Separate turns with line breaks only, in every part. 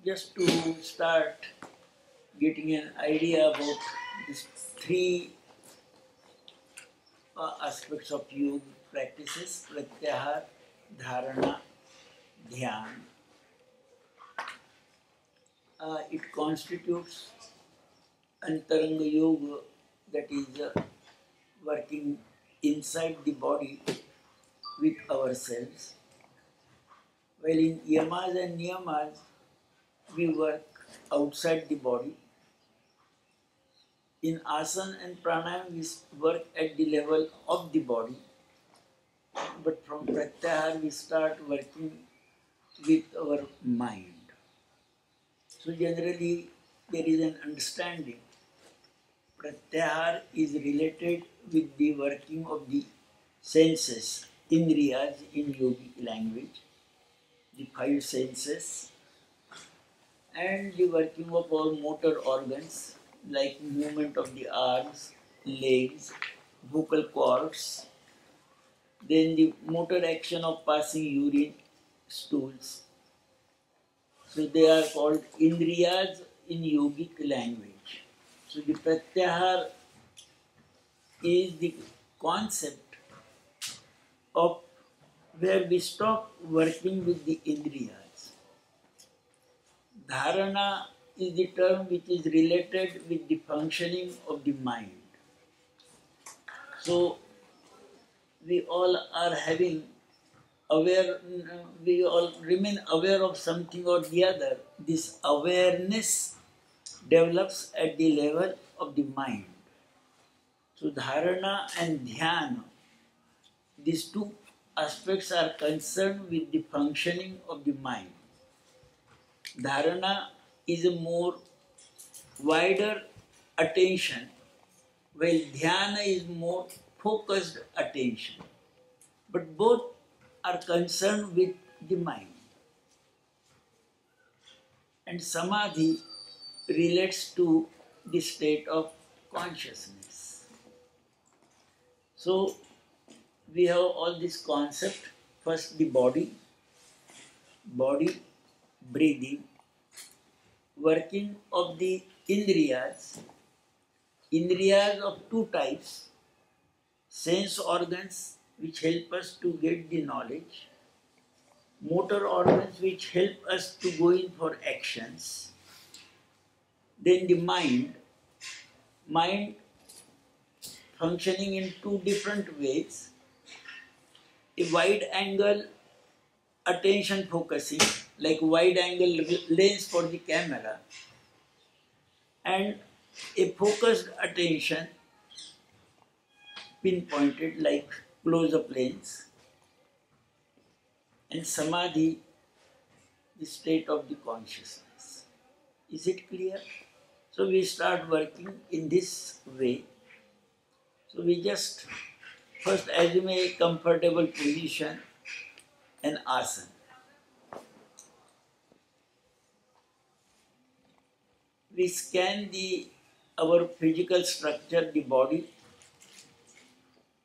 just to start getting an idea about these three aspects of yoga practices, pratyahar, dharana, dhyan. It constitutes antaranga yoga, that is working inside the body with ourselves. While in yamas and niyamas, we work outside the body. In asana and pranayama, we work at the level of the body. But from pratyahar, we start working with our mind. So generally, there is an understanding. Pratyahar is related with the working of the senses, indriyas in yogic language, the five senses, and the working of all motor organs like movement of the arms, legs, vocal cords, then the motor action of passing urine, stools. So they are called indriyas in yogic language. So the pratyahar is the concept of where we stop working with the indriyas. Dharana is the term which is related with the functioning of the mind. So we all are having we all remain aware of something or the other. This awareness develops at the level of the mind. So dharana and dhyana, these two aspects are concerned with the functioning of the mind. Dharana is a more wider attention, while dhyana is more focused attention. But both are concerned with the mind. And samadhi relates to the state of consciousness. So we have all this concept. First the body, breathing, working of the indriyas of two types, sense organs which help us to get the knowledge, motor organs which help us to go in for actions, then the mind functioning in two different ways, a wide angle attention focusing, like wide angle lens for the camera, and a focused attention pinpointed like close-up lens, and samadhi, the state of the consciousness. Is it clear? So we start working in this way. So we just first assume a comfortable position and asana. We scan our physical structure, the body.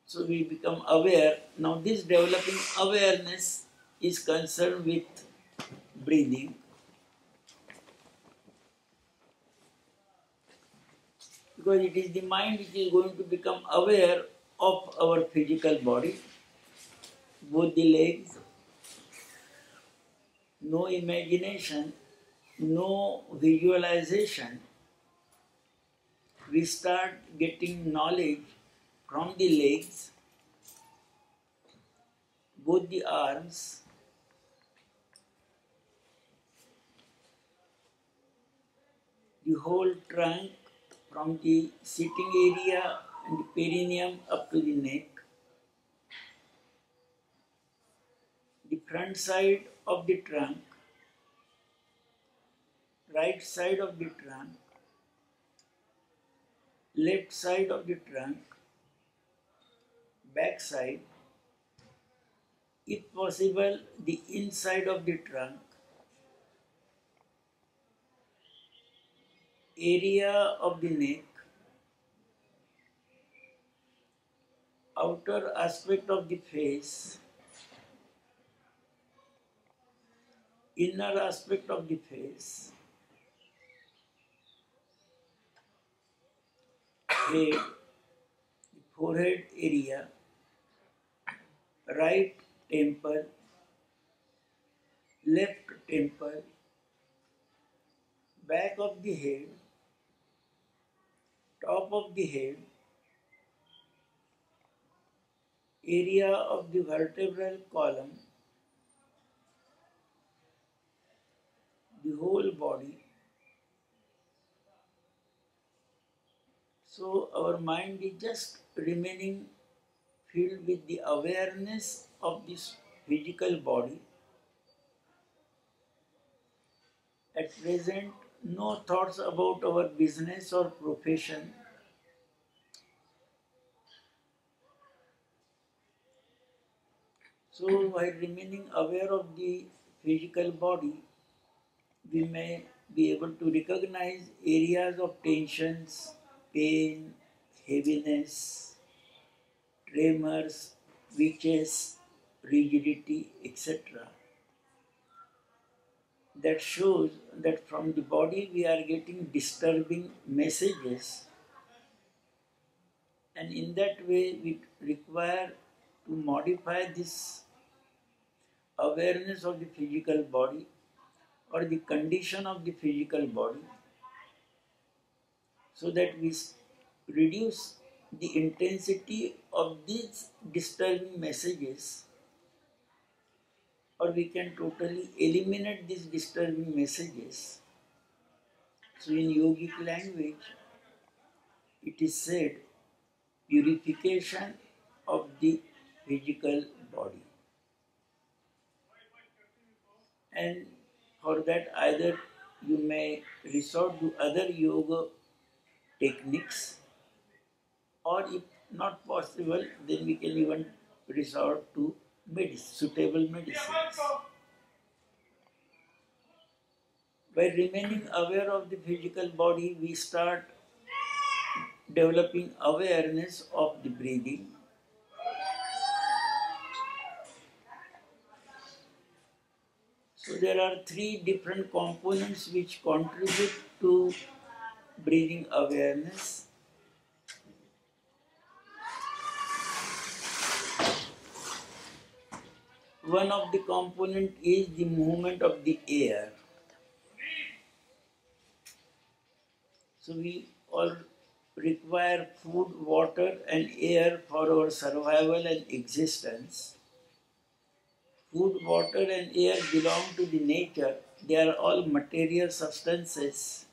So we become aware. Now this developing awareness is concerned with breathing. Because it is the mind which is going to become aware of our physical body, both the legs, no imagination, no visualization. We start getting knowledge from the legs, both the arms, the whole trunk from the sitting area and the perineum up to the neck, the front side of the trunk, right side of the trunk, left side of the trunk, back side, if possible the inside of the trunk, area of the neck, outer aspect of the face, inner aspect of the face, head, the forehead area, right temple, left temple, back of the head, top of the head, area of the vertebral column, the whole body. So our mind is just remaining filled with the awareness of this physical body. At present, no thoughts about our business or profession. So while remaining aware of the physical body, we may be able to recognize areas of tensions, pain, heaviness, tremors, twitches, rigidity, etc. That shows that from the body we are getting disturbing messages, and in that way we require to modify this awareness of the physical body or the condition of the physical body so that we reduce the intensity of these disturbing messages, or we can totally eliminate these disturbing messages. So in yogic language, it is said purification of the physical body. And for that either you may resort to other yoga techniques, or if not possible, then we can even resort to suitable medicines. By remaining aware of the physical body, we start developing awareness of the breathing. So there are three different components which contribute to breathing awareness. One of the component is the movement of the air. So we all require food, water and air for our survival and existence. Food, water and air belong to the nature. They are all material substances.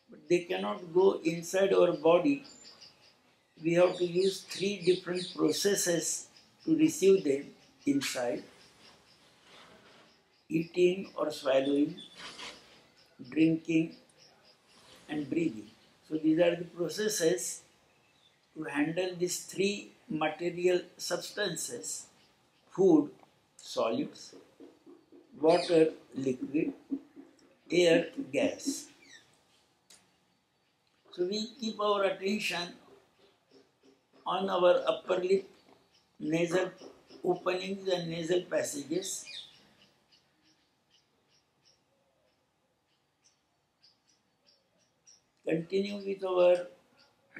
But they cannot go inside our body. We have to use three different processes to receive them inside: eating or swallowing, drinking and breathing. So these are the processes to handle these three material substances: food, solids; water, liquid; air, gas. So we keep our attention on our upper lip, nasal openings and nasal passages. Continue with our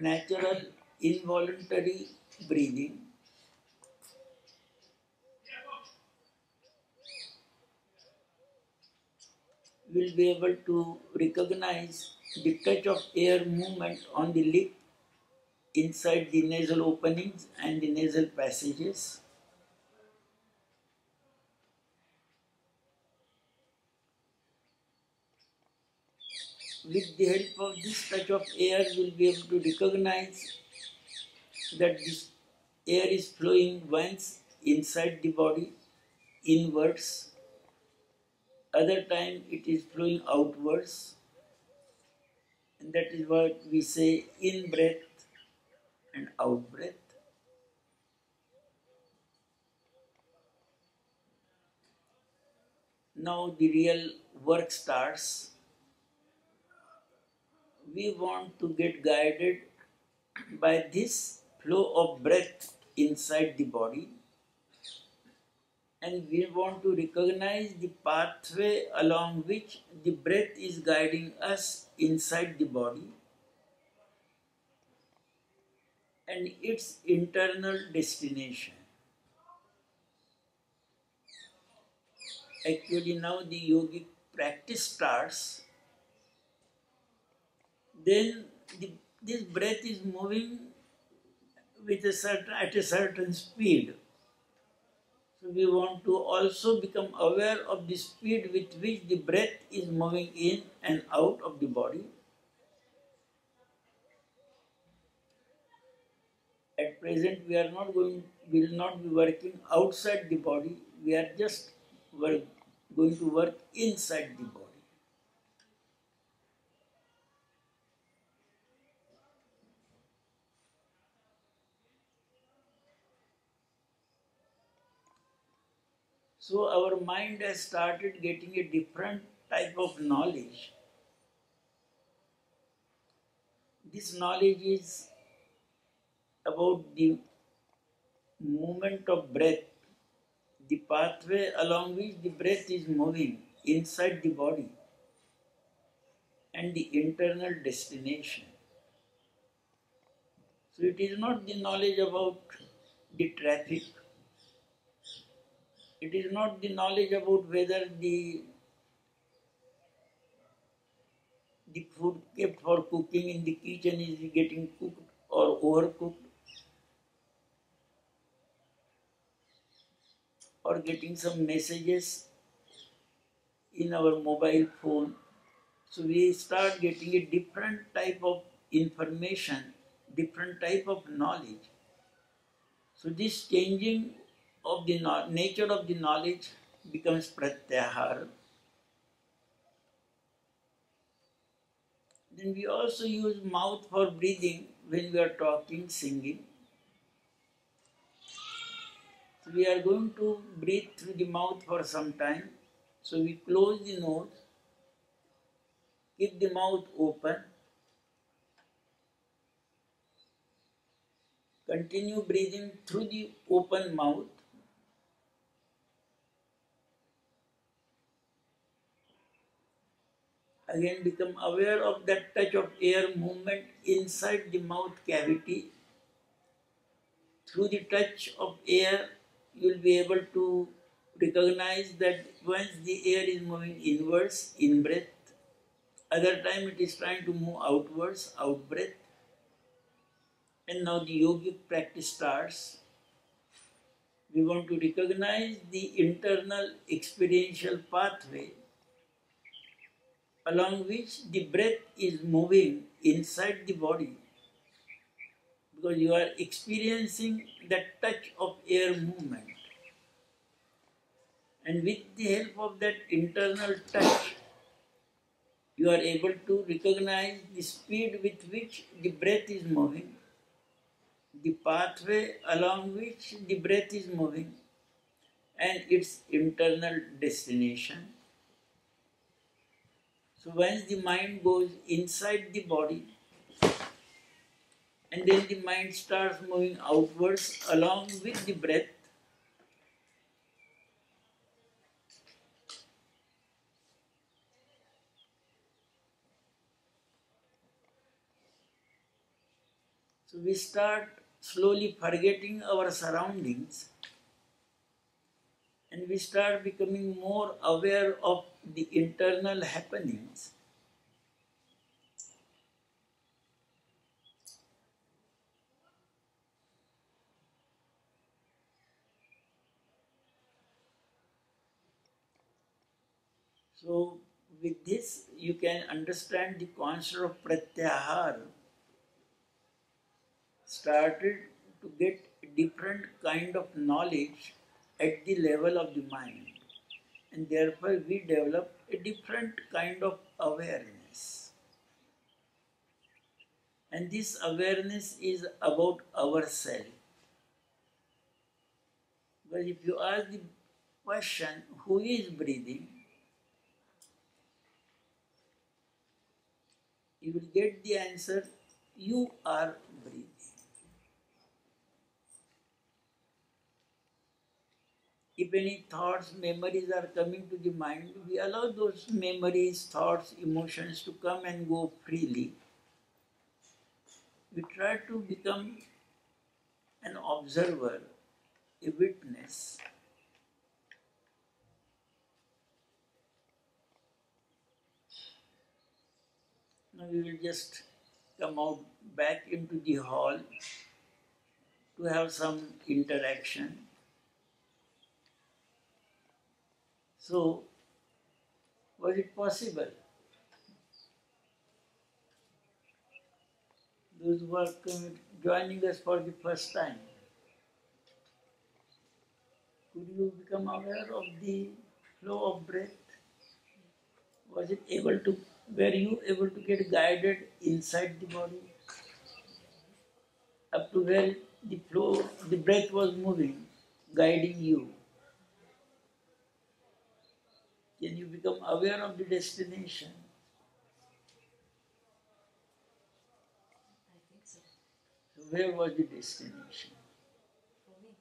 natural involuntary breathing. We will be able to recognize the touch of air movement on the lip, inside the nasal openings and the nasal passages. With the help of this touch of air, we will be able to recognize that this air is flowing once inside the body, inwards. Other time it is flowing outwards. And that is what we say in breath and out breath. Now the real work starts. We want to get guided by this flow of breath inside the body. and we want to recognize the pathway along which the breath is guiding us inside the body and its internal destination. Actually, now the yogic practice starts, then this breath is moving with at a certain speed. So we want to also become aware of the speed with which the breath is moving in and out of the body. At present, will not be working outside the body. We are just going to work inside the body. So our mind has started getting a different type of knowledge. This knowledge is about the movement of breath, the pathway along which the breath is moving inside the body, and the internal destination. So it is not the knowledge about the traffic. It is not the knowledge about whether the food kept for cooking in the kitchen is getting cooked or overcooked, or getting some messages in our mobile phone. So we start getting a different type of information, different type of knowledge. So this changing of the nature of the knowledge becomes pratyahara. Then we also use mouth for breathing when we are talking, singing. So we are going to breathe through the mouth for some time. So we close the nose, keep the mouth open, continue breathing through the open mouth. Again, become aware of that touch of air movement inside the mouth cavity. Through the touch of air, you will be able to recognize that once the air is moving inwards, in breath, other time it is trying to move outwards, out breath. And now the yogic practice starts. We want to recognize the internal experiential pathway along which the breath is moving inside the body, because you are experiencing that touch of air movement. And with the help of that internal touch, you are able to recognize the speed with which the breath is moving, the pathway along which the breath is moving, and its internal destination. So once the mind goes inside the body, and then the mind starts moving outwards along with the breath, so we start slowly forgetting our surroundings, and we start becoming more aware of the internal happenings. So with this, you can understand the concept of pratyahara started to get different kind of knowledge at the level of the mind. And therefore we develop a different kind of awareness. And this awareness is about ourselves. But if you ask the question, who is breathing? You will get the answer, you are breathing. If any thoughts, memories are coming to the mind, we allow those memories, thoughts, emotions to come and go freely. We try to become an observer, a witness. Now we will just come out back into the hall to have some interaction. So, was it possible? Those who are joining us for the first time, could you become aware of the flow of breath? Were you able to get guided inside the body? Up to where the flow, the breath was moving, guiding you. Can you become aware of the destination?
I think so.
So where was the destination?
For me?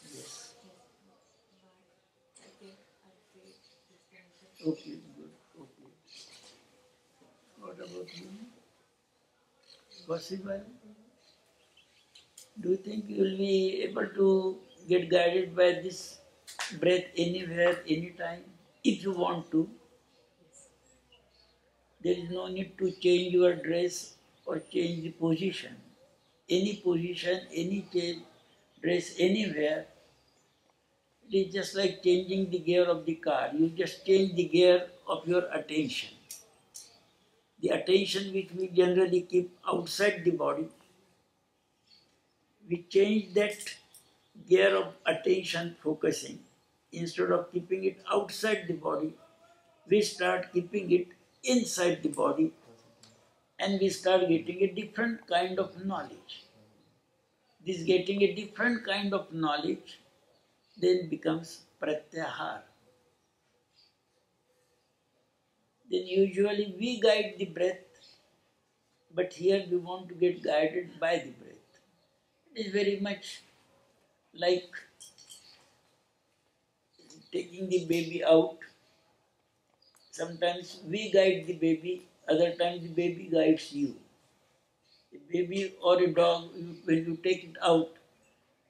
Yes.
I think I feel destination.
Okay, good. Okay. What about you? Possible? Do you think you will be able to get guided by this breath anywhere, anytime, if you want to? There is no need to change your dress or change the position. Any position, any change, dress anywhere, it is just like changing the gear of the car. You just change the gear of your attention. The attention which we generally keep outside the body, we change that gear of attention focusing. Instead of keeping it outside the body, we start keeping it inside the body and we start getting a different kind of knowledge. This getting a different kind of knowledge then becomes pratyahar. Then usually we guide the breath, but here we want to get guided by the breath. It is very much like taking the baby out. Sometimes we guide the baby, other times the baby guides you. A baby or a dog, when you take it out,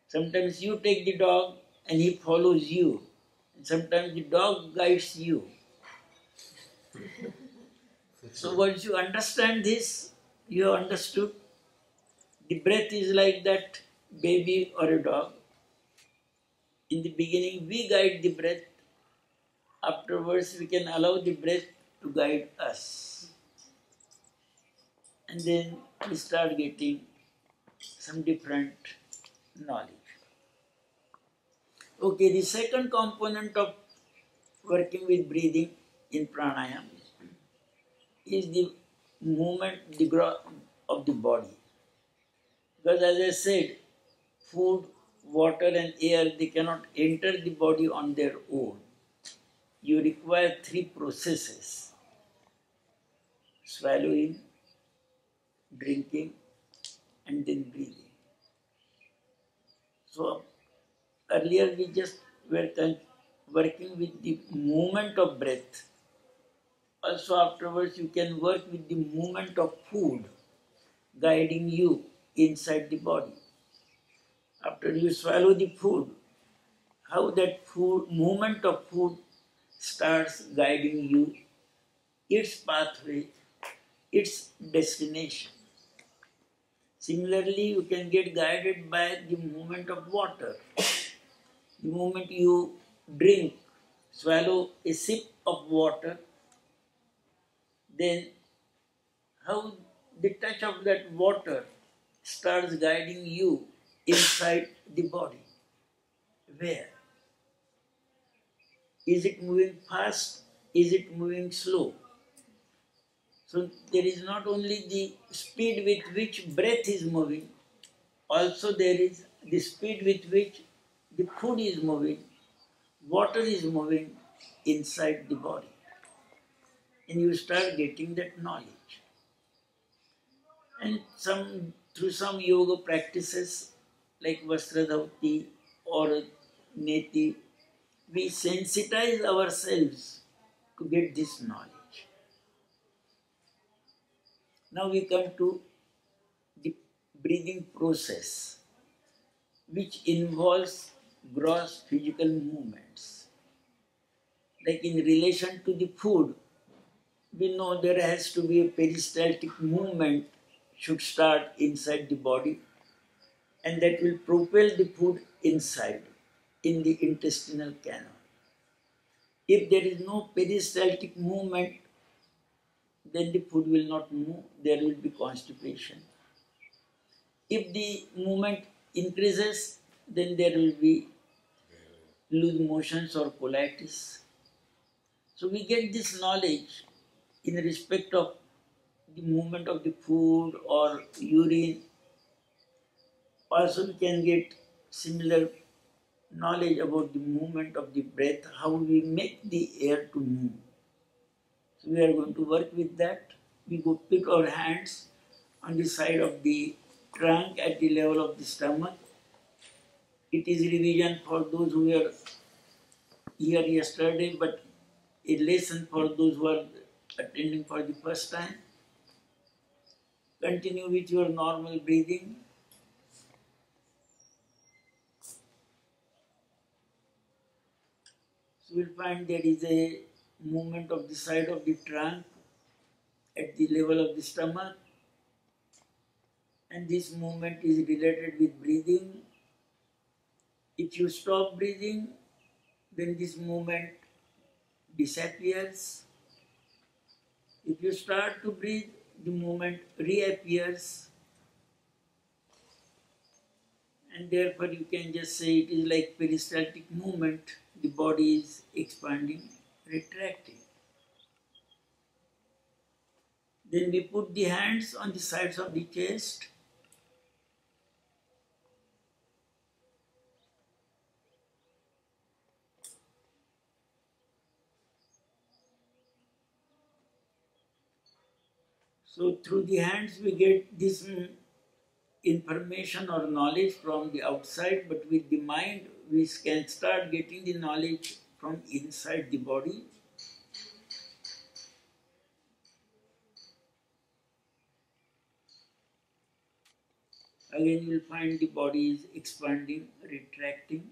sometimes you take the dog and he follows you. And sometimes the dog guides you. So once you understand this, you have understood. The breath is like that baby or a dog. In the beginning, we guide the breath. Afterwards, we can allow the breath to guide us. And then we start getting some different knowledge. Okay, the second component of working with breathing in pranayama is the movement, the growth of the body. Because as I said, food, water and air, they cannot enter the body on their own. You require three processes: swallowing, drinking, and then breathing. So earlier we just were working with the movement of breath. Also afterwards you can work with the movement of food guiding you inside the body. After you swallow the food, how that food, movement of food starts guiding you, its pathway, its destination. Similarly, you can get guided by the movement of water. The moment you drink, swallow a sip of water, then how the touch of that water starts guiding you inside the body. Where? Is it moving fast? Is it moving slow? So there is not only the speed with which breath is moving, also there is the speed with which the food is moving, water is moving inside the body. And you start getting that knowledge. And through some yoga practices like Vastradhavati or native, we sensitize ourselves to get this knowledge. Now we come to the breathing process, which involves gross physical movements. Like in relation to the food, we know there has to be a peristaltic movement should start inside the body, and that will propel the food inside in the intestinal canal. If there is no peristaltic movement, then the food will not move, there will be constipation. If the movement increases, then there will be loose motions or colitis. So we get this knowledge in respect of the movement of the food or urine. Also we can get similar knowledge about the movement of the breath, how we make the air to move. So we are going to work with that. We go put our hands on the side of the trunk at the level of the stomach. It is revision for those who were here yesterday, but a lesson for those who are attending for the first time. Continue with your normal breathing. So you will find there is a movement of the side of the trunk at the level of the stomach, and this movement is related with breathing. If you stop breathing, then this movement disappears. If you start to breathe, the movement reappears, and therefore you can just say it is like peristaltic movement. The body is expanding, retracting. Then we put the hands on the sides of the chest. So through the hands we get this information or knowledge from the outside, but with the mind we can start getting the knowledge from inside the body. Again you will find the body is expanding, retracting,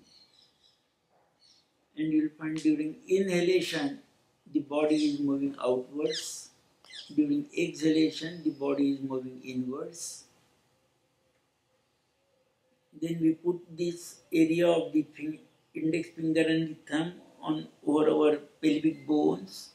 and you will find during inhalation the body is moving outwards. During exhalation the body is moving inwards. Then we put this area of the index finger and the thumb on over our pelvic bones.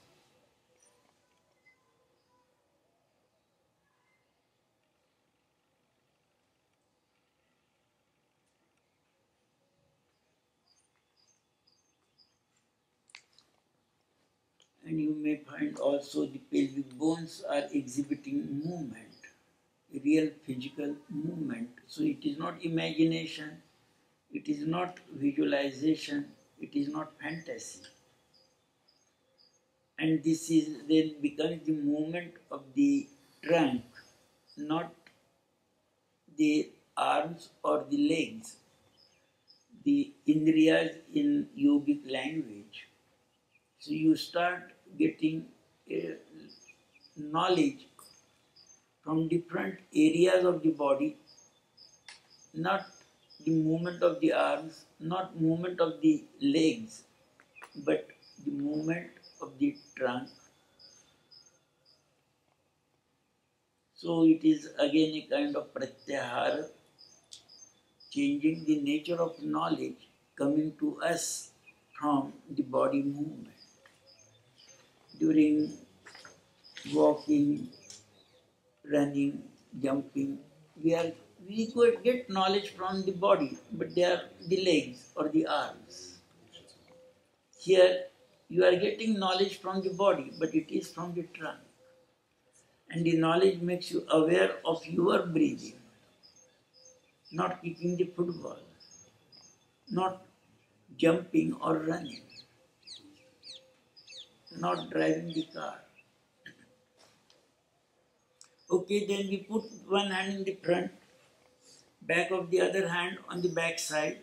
And you may find also the pelvic bones are exhibiting movement, real physical movement. So it is not imagination, it is not visualization, it is not fantasy. And this is then becomes the movement of the trunk, not the arms or the legs, the indriyas in yogic language. So you start getting knowledge from different areas of the body, not the movement of the arms, not movement of the legs, but the movement of the trunk. So it is again a kind of pratyahara, changing the nature of knowledge coming to us from the body movement. During walking, running, jumping, we get knowledge from the body, but they are the legs or the arms. Here you are getting knowledge from the body, but it is from the trunk. And the knowledge makes you aware of your breathing, not kicking the football, not jumping or running, not driving the car. Okay, then we put one hand in the front, back of the other hand on the back side,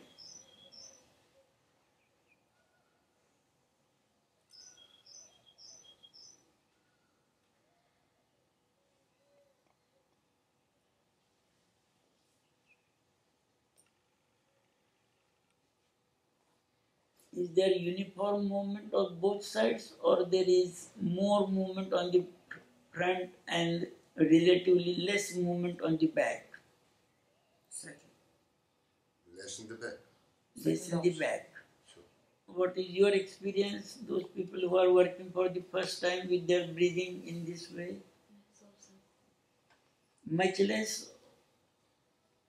is there uniform movement on both sides, or there is more movement on the front and relatively less movement on the back?
Second. Less in the back.
Less in the back.
Sure.
What is your experience, those people who are working for the first time with their breathing in this way?
It's also
Much less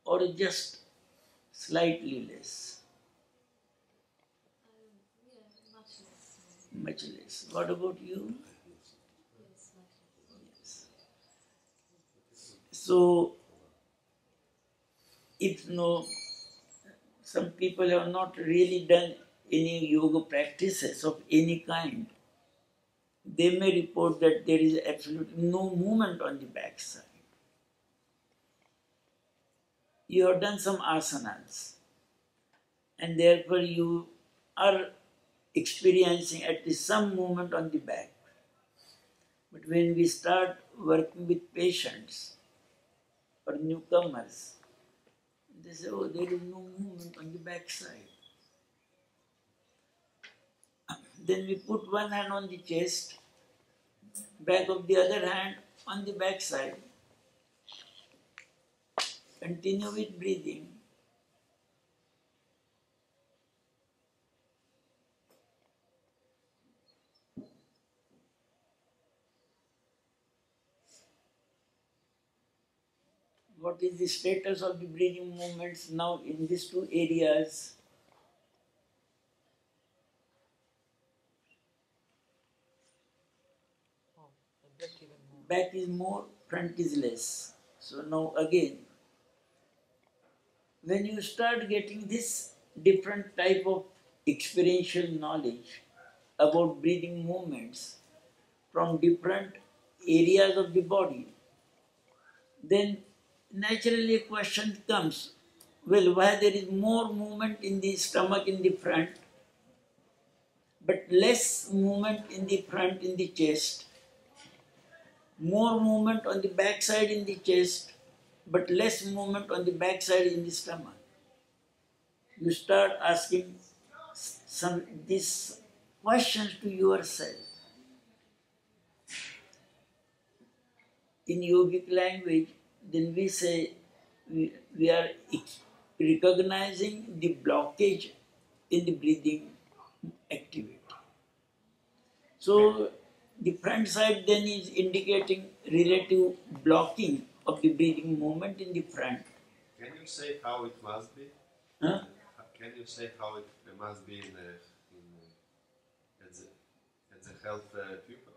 or just slightly less?
yeah, much less.
Much less. What about you?
Yes, much less.
Yes. So, if no, some people have not really done any yoga practices of any kind, they may report that there is absolutely no movement on the backside. You have done some asanas, and therefore you are experiencing at least some movement on the back. But when we start working with patients or newcomers, they say, oh, there is no movement on the backside. Then we put one hand on the chest, back of the other hand on the backside. Continue with breathing. What is the status of the breathing movements now in these two areas? Back is more, front is less. So now again, when you start getting this different type of experiential knowledge about breathing movements from different areas of the body, then naturally a question comes, well, why there is more movement in the stomach in the front, but less movement in the front in the chest, more movement on the back side in the chest, but less movement on the back side in the stomach. You start asking these questions to yourself. In yogic language, then we say we are recognizing the blockage in the breathing activity. So the front side then is indicating relative blocking of the breathing movement in the front.
Can you say how it must be?
Huh?
Can you say how it must be at the health people?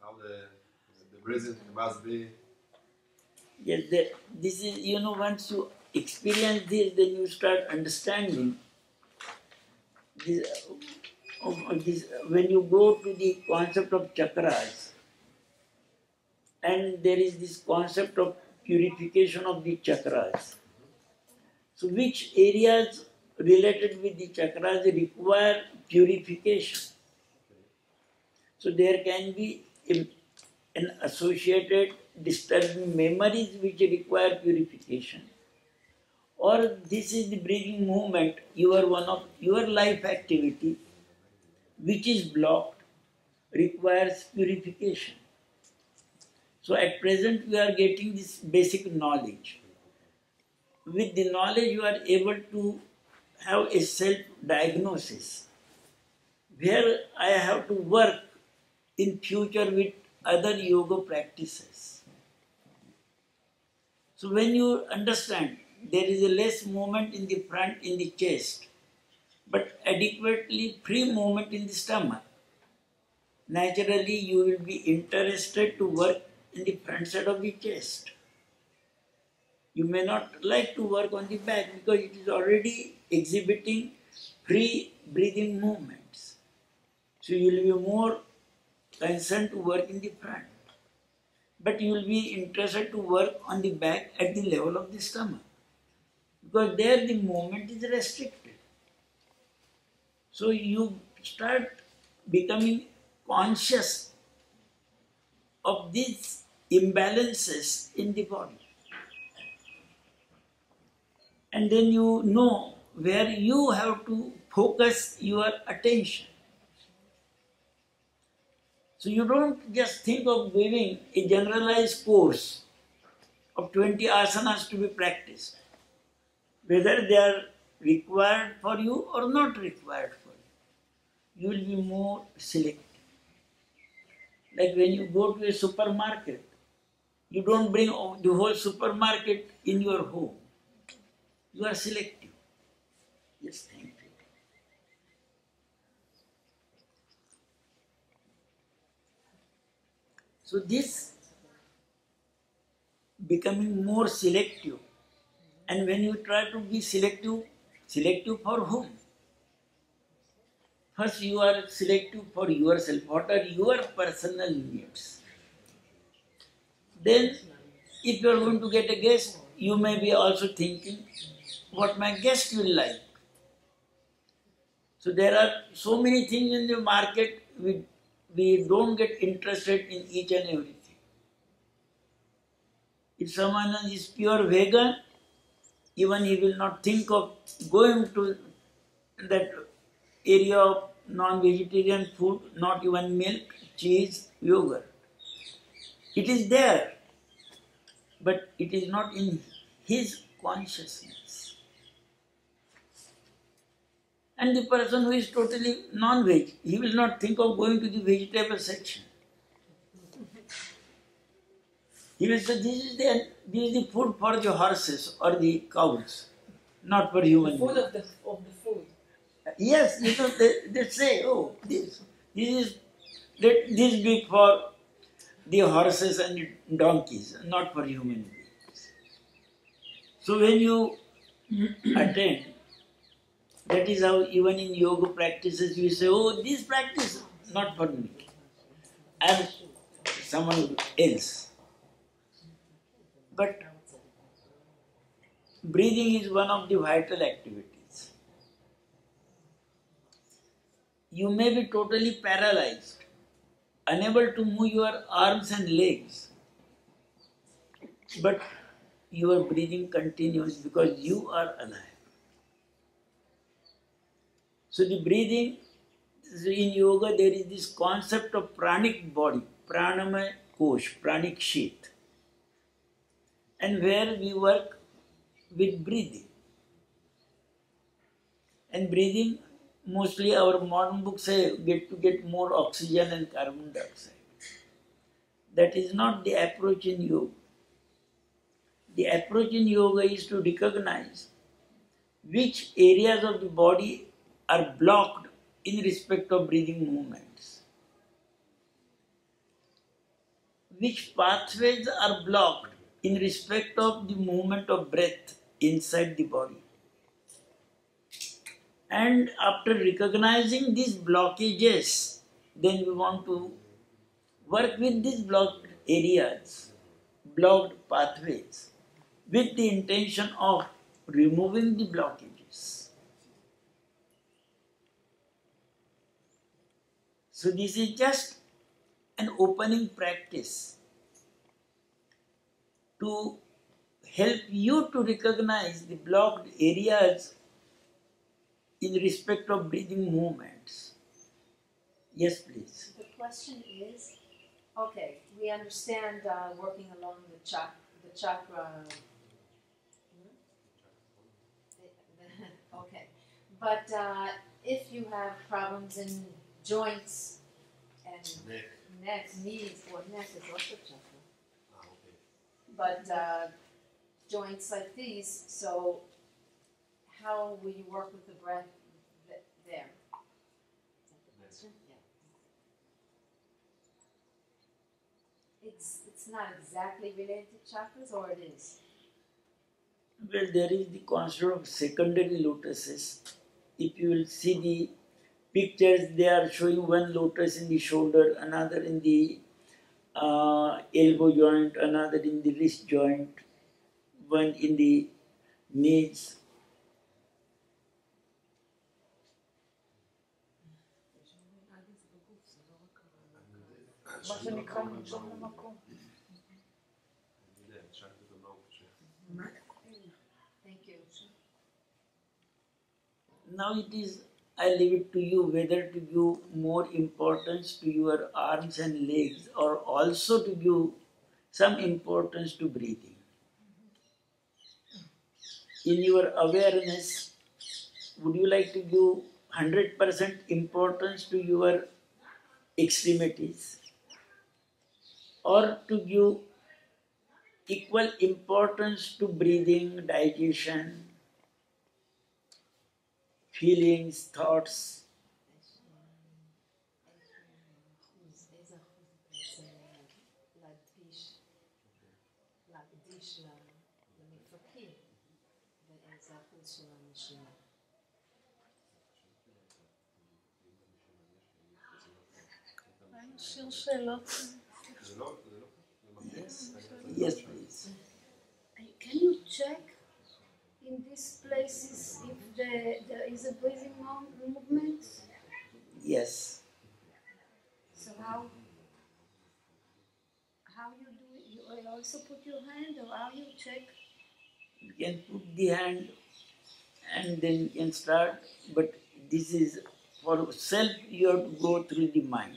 How the breathing must be?
Yes, this is, once you experience this, then you start understanding this, when you go to the concept of chakras, and there is this concept of purification of the chakras. So which areas related with the chakras require purification? So there can be an associated disturbing memories which require purification. Or this is the breathing movement, one of your life activity, which is blocked, requires purification. So at present we are getting this basic knowledge. With the knowledge you are able to have a self-diagnosis, where I have to work in future with other yoga practices. So when you understand there is a less movement in the front in the chest, but adequately free movement in the stomach, naturally you will be interested to work in the front side of the chest. You may not like to work on the back because it is already exhibiting free breathing movements. So you will be more concerned to work in the front. But you will be interested to work on the back at the level of the stomach, because there the movement is restricted. So you start becoming conscious of these imbalances in the body. And then you know where you have to focus your attention. So you don't just think of giving a generalized course of 20 asanas to be practiced, whether they are required for you or not required for you. You will be more selective. Like when you go to a supermarket, you don't bring the whole supermarket in your home. You are selective. Yes, thank you. So this becoming more selective, and when you try to be selective, selective for whom? First you are selective for yourself. What are your personal needs? Then if you are going to get a guest, you may be also thinking what my guest will like. So there are so many things in the market, we don't get interested in each and everything. If someone is pure vegan, even he will not think of going to that area of non-vegetarian food, not even milk, cheese, yogurt. It is there, but it is not in his consciousness. And the person who is totally non-veg, he will not think of going to the vegetable section. He will say, this is the food for the horses or the cows, not for human
Food
beings.
of the food.
Yes, they say, oh, this big for the horses and the donkeys, not for human beings. So when you attend, that is how even in yoga practices you say, oh, this practice, not for me. I am someone else. But breathing is one of the vital activities. You may be totally paralyzed, unable to move your arms and legs, but your breathing continues because you are alive. So the breathing, in yoga there is this concept of pranic body, pranamaya kosh, pranic sheath, and where we work with breathing. And breathing, mostly our modern books say, get more oxygen and carbon dioxide. That is not the approach in yoga. The approach in yoga is to recognize which areas of the body are blocked in respect of breathing movements. Which pathways are blocked in respect of the movement of breath inside the body. And after recognizing these blockages, then we want to work with these blocked areas, blocked pathways, with the intention of removing the blockages. So this is just an opening practice to help you to recognize the blocked areas in respect of breathing movements. Yes, please.
The question is, okay, we understand working along the chakra. Okay, but if you have problems in joints and neck, knees, or neck is also chakra. But joints like these, so how will you work with the breath there? Is that the question? Yeah. It's not exactly related to chakras, or it is?
Well, there is the concept of secondary lotuses. If you will see the pictures, they are showing one lotus in the shoulder, another in the elbow joint, another in the wrist joint, one in the knees.
מה שנקרא לנשום למקום.
Thank you.
Now it is, I leave it to you whether to give more importance to your arms and legs or also to give some importance to breathing. In your awareness, would you like to give 100% importance to your extremities or to give equal importance to breathing, digestion, feelings, thoughts?
איזה אחוז בעצם להקדיש למפקים ואיזה אחוז של הנשימה?
שיר שאלות.
Yes, please.
Can you check in these places if there is a breathing movement?
Yes.
So how you do it? You also put your hand, or how you check?
You can put the hand and then you can start, but this is for self, you have to go through the mind.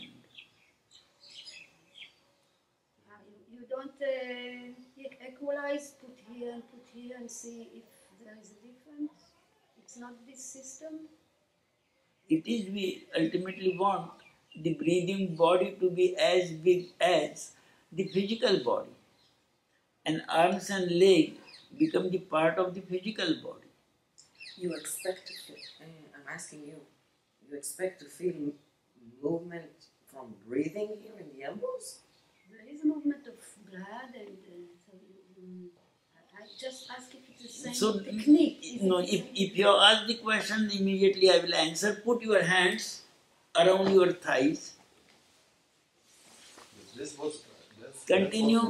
You don't equalize, put here and see if there is a difference? It's not this system?
It is, we ultimately want the breathing body to be as big as the physical body. And arms and legs become the part of the physical body.
You expect to feel, I'm asking you, you expect to feel movement from breathing here in the elbows?
There is movement of blood and so I just ask if it's the same
So,
technique.
no, if you ask the question, immediately I will answer. Put your hands around your thighs. Continue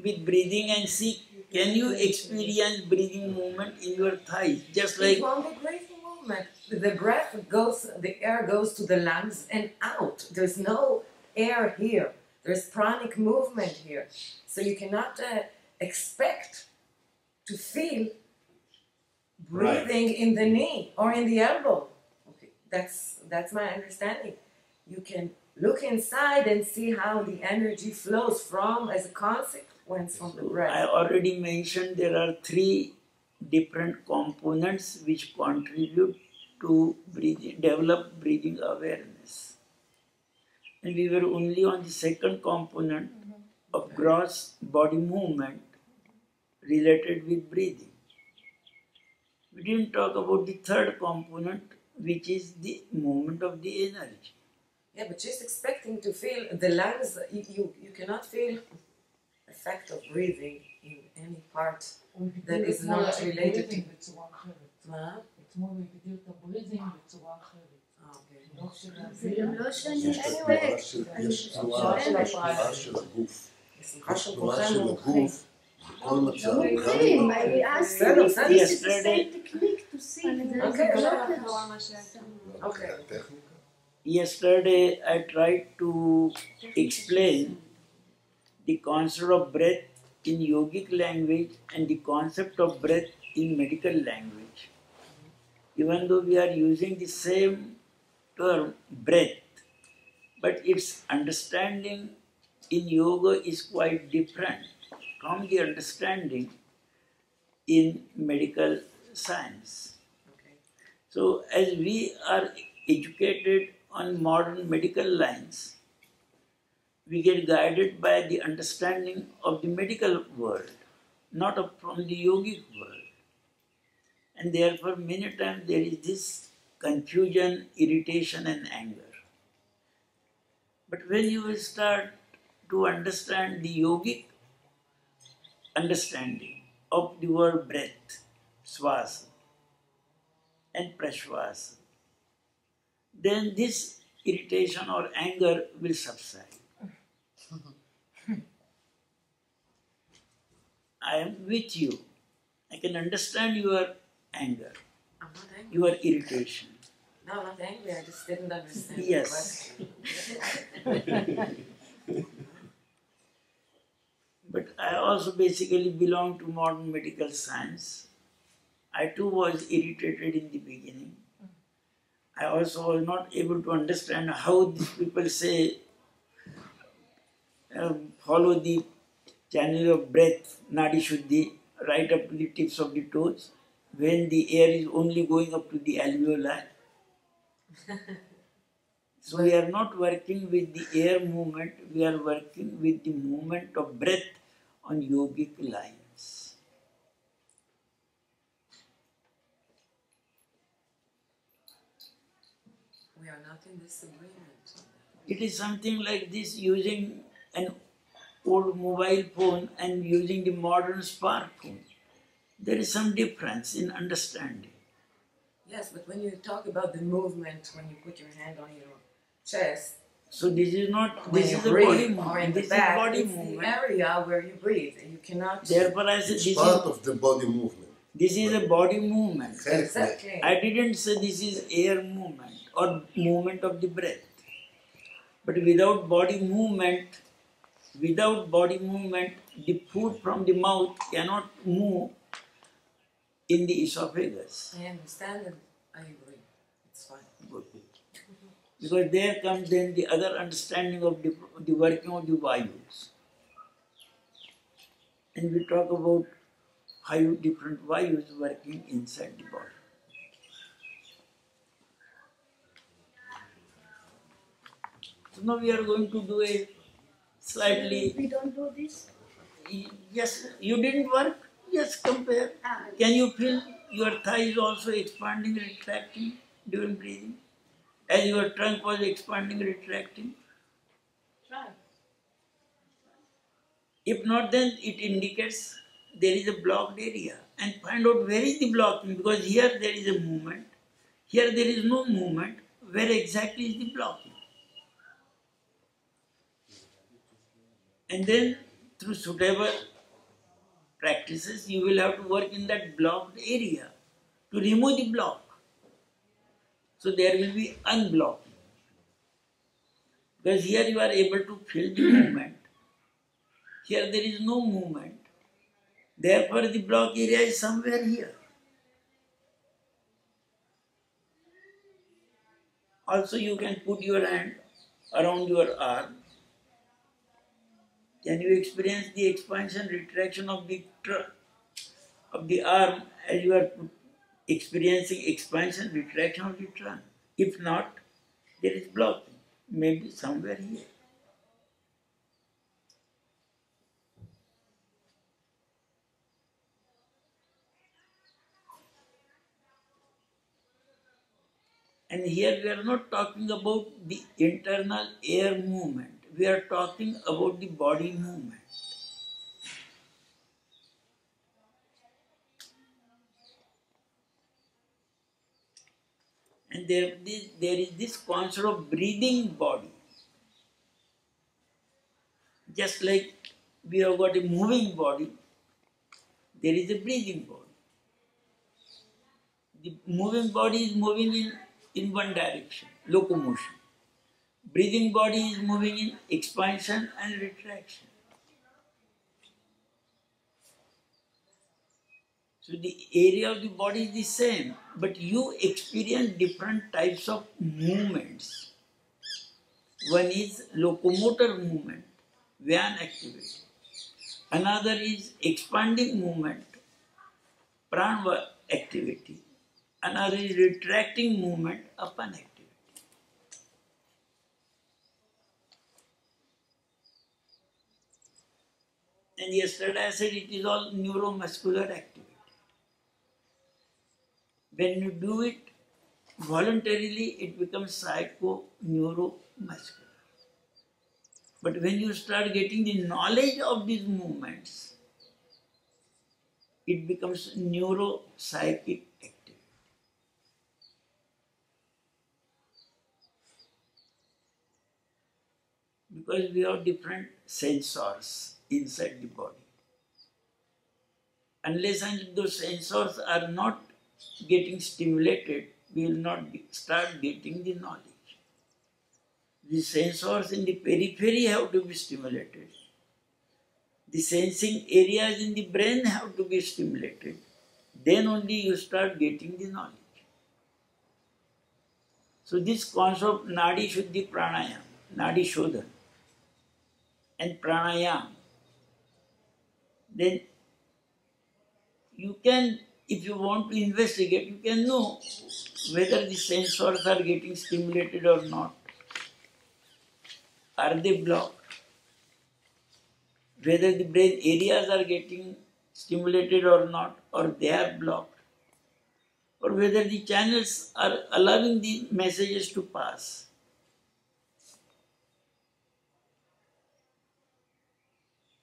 with breathing and see, can you experience breathing movement in your thighs? Just like
It's only breathing movement. The breath goes, the air goes to the lungs and out. There's no air here. There's pranic movement here. So you cannot expect to feel breathing in the knee or in the elbow. Okay, that's my understanding. You can look inside and see how the energy flows from as a consequence from the breath.
I already mentioned, there are 3 different components which contribute to breathing, develop breathing awareness. And we were only on the second component of gross body movement related with breathing. We didn't talk about the third component, which is the movement of the energy.
Yeah, but just expecting to feel the lungs, you cannot feel effect of breathing in any part that is not related to...
בצורה אחרת.
מה?
אתמול הוא הגדיר את הבריזינג בצורה אחרת.
זה גם לא שאני
יש את התנועה של הגוף.
השמחה של
התנועה
כולכם
של
מומחים.
הגוף, בכל מצב.
מומחים, I asked him if this is the same technique to see if there is a blockage.
אוקיי.
הטכניקה.
Yesterday I tried to explain the concept of breath in yogic language and the concept of breath in medical language. Even though we are using the same term breath, but its understanding in yoga is quite different from the understanding in medical science.
Okay.
So as we are educated on modern medical lines, we get guided by the understanding of the medical world, not from the yogic world. And therefore many times there is this confusion, irritation and anger. But when you will start to understand the yogic understanding of the word breath, swasa and prashvasa, then this irritation or anger will subside. I am with you. I can understand your anger,
I'm not angry.
your irritation.
No, I'm not angry. I just didn't understand
Yes.
the question.
But I also basically belong to modern medical science. I too was irritated in the beginning. I also was not able to understand how these people say follow the channel of breath, nadi shuddhi, right up to the tips of the toes, when the air is only going up to the alveoli. So we are not working with the air movement, we are working with the movement of breath on yogic lines.
We are not in disagreement.
It is something like this, using an old mobile phone and using the modern smartphone. There is some difference in understanding.
Yes, but when you talk about the movement, when you put your hand on your chest,
So this is not,
when
this
you
is a
breathe,
body
or in
movement,
the
this is
back,
body
it's the
movement.
area where you breathe, and you cannot.
Therefore I said
It's
this
part
is,
of the body movement.
this is a body movement.
Exactly.
I didn't say this is air movement or movement of the breath. But without body movement, the food from the mouth cannot move in the esophagus.
I understand and I agree. It's fine.
Because there comes then the other understanding of the working of the vayus. And we talk about how different vayus working inside the body. So now we are going to do a slightly,
We don't do this.
yes, you didn't work, yes, compare. Can you feel your thighs also expanding, retracting during breathing? As your trunk was expanding, retracting?
Try.
If not, then it indicates there is a blocked area. And find out where is the blocking, because here there is a movement, here there is no movement. Where exactly is the blocking? And then through suitable practices, you will have to work in that blocked area to remove the block. So there will be unblocking. Because here you are able to feel the movement. Here there is no movement. Therefore the block area is somewhere here. Also you can put your hand around your arm. Can you experience the expansion, retraction of the arm as you are experiencing expansion, retraction of the trunk? If not, there is blocking, maybe somewhere here. And here we are not talking about the internal air movement. We are talking about the body movement. And there is this concept of breathing body. Just like we have got a moving body, there is a breathing body. The moving body is moving in one direction, locomotion. Breathing body is moving in expansion and retraction. So the area of the body is the same, but you experience different types of movements. One is locomotor movement, Vyan activity. Another is expanding movement, Prana activity. Another is retracting movement, Apan activity. And yesterday I said it is all neuromuscular activity. When you do it voluntarily, it becomes psycho-neuromuscular. But when you start getting the knowledge of these movements, it becomes neuropsychic activity. Because we have different sensors inside the body. Unless those sensors are not getting stimulated, we will not start getting the knowledge. The sensors in the periphery have to be stimulated. The sensing areas in the brain have to be stimulated. Then only you start getting the knowledge. So this concept of Nadi Shuddhi Pranayam, Nadi Shodhan and Pranayam, then you can, if you want to investigate, you can know whether the sensors are getting stimulated or not. Are they blocked? Whether the brain areas are getting stimulated or not, or they are blocked, or whether the channels are allowing the messages to pass.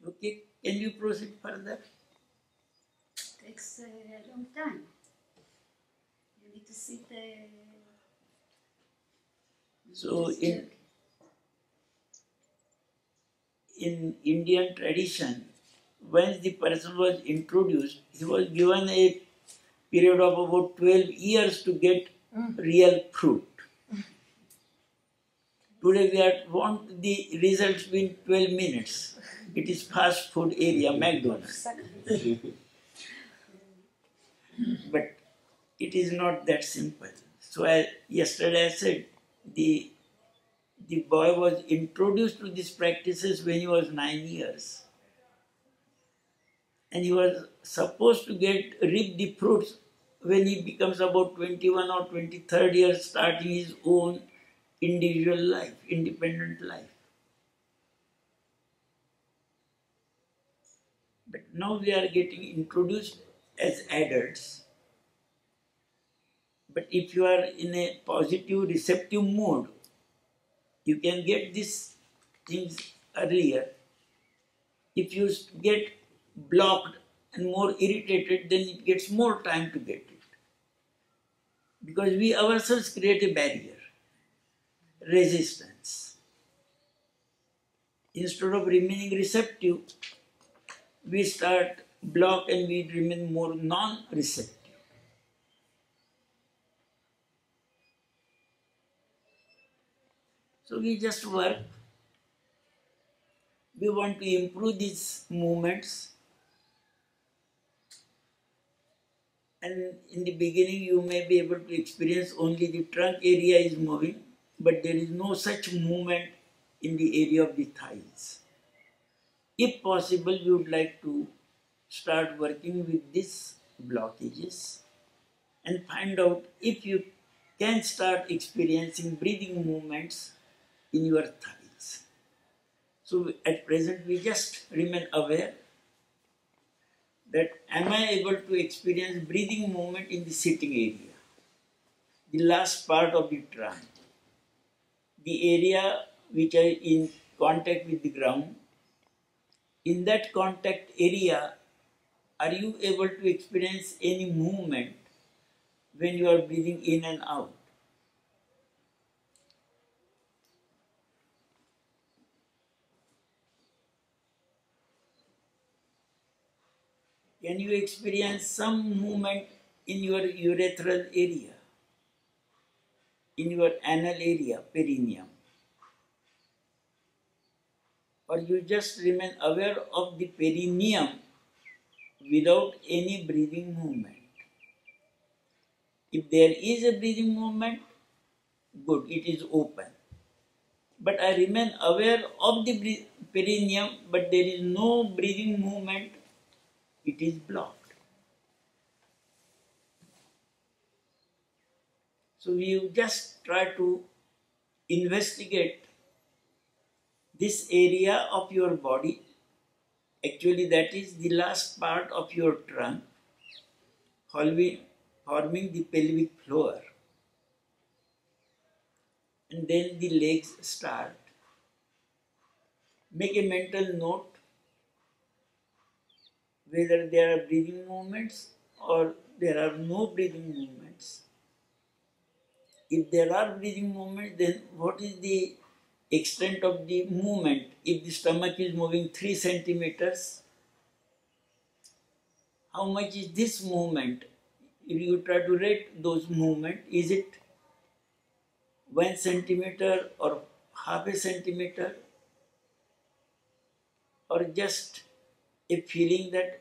Okay, can you proceed further?
Takes a long time. You need to sit.
So in Indian tradition, when the person was introduced, he was given a period of about 12 years to get real fruit. Today we want the results within 12 minutes. It is fast food area, McDonald's. But it is not that simple. So yesterday I said, the boy was introduced to these practices when he was 9 years. And he was supposed to reap the fruits when he becomes about 21 or 23rd year, starting his own individual life, independent life. But now we are getting introduced as adults. But if you are in a positive, receptive mode, you can get these things earlier. If you get blocked and more irritated, then it gets more time to get it. Because we ourselves create a barrier, resistance. Instead of remaining receptive, we start block and we remain more non-receptive. So we just work. We want to improve these movements. And in the beginning you may be able to experience only the trunk area is moving, but there is no such movement in the area of the thighs. If possible, we would like to start working with these blockages and find out if you can start experiencing breathing movements in your thighs. So at present we just remain aware that am I able to experience breathing movement in the sitting area, the last part of the trunk, the area which is in contact with the ground. In that contact area, are you able to experience any movement when you are breathing in and out? Can you experience some movement in your urethral area, in your anal area, perineum? Or you just remain aware of the perineum without any breathing movement? If there is a breathing movement, good, it is open. But I remain aware of the perineum, but there is no breathing movement, it is blocked. So you just try to investigate this area of your body. Actually, that is the last part of your trunk, forming the pelvic floor. And then the legs start. Make a mental note whether there are breathing movements or there are no breathing movements. If there are breathing movements, then what is the extent of the movement? If the stomach is moving 3 centimeters, how much is this movement? If you try to rate those movements, is it 1 centimeter or half a centimeter, or just a feeling that